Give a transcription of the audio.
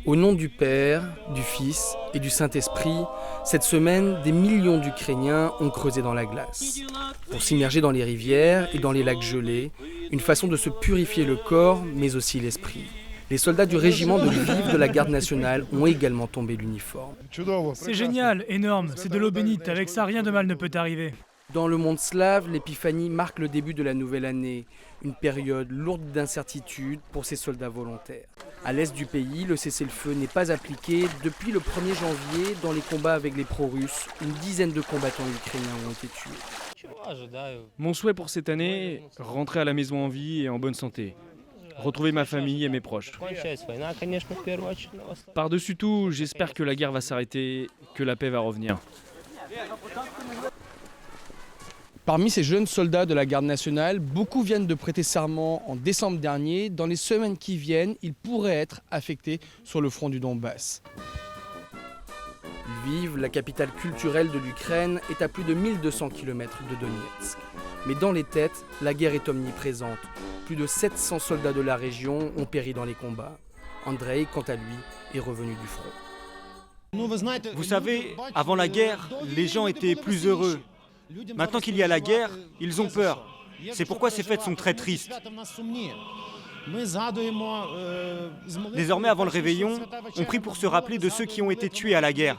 Au nom du Père, du Fils et du Saint-Esprit, cette semaine, des millions d'Ukrainiens ont creusé dans la glace. Pour s'immerger dans les rivières et dans les lacs gelés, une façon de se purifier le corps, mais aussi l'esprit. Les soldats du régiment de Lviv de la garde nationale ont également tombé l'uniforme. C'est génial, énorme, c'est de l'eau bénite, avec ça rien de mal ne peut arriver. Dans le monde slave, l'épiphanie marque le début de la nouvelle année, une période lourde d'incertitude pour ces soldats volontaires. À l'est du pays, le cessez-le-feu n'est pas appliqué depuis le 1er janvier. Dans les combats avec les pro-russes, une dizaine de combattants ukrainiens ont été tués. Mon souhait pour cette année, rentrer à la maison en vie et en bonne santé. Retrouver ma famille et mes proches. Par-dessus tout, j'espère que la guerre va s'arrêter, que la paix va revenir. Parmi ces jeunes soldats de la garde nationale, beaucoup viennent de prêter serment en décembre dernier. Dans les semaines qui viennent, ils pourraient être affectés sur le front du Donbass. Lviv, la capitale culturelle de l'Ukraine, est à plus de 1200 km de Donetsk. Mais dans les têtes, la guerre est omniprésente. Plus de 700 soldats de la région ont péri dans les combats. Andrei, quant à lui, est revenu du front. Vous savez, avant la guerre, les gens étaient plus heureux. Maintenant qu'il y a la guerre, ils ont peur. C'est pourquoi ces fêtes sont très tristes. Désormais, avant le réveillon, on prie pour se rappeler de ceux qui ont été tués à la guerre.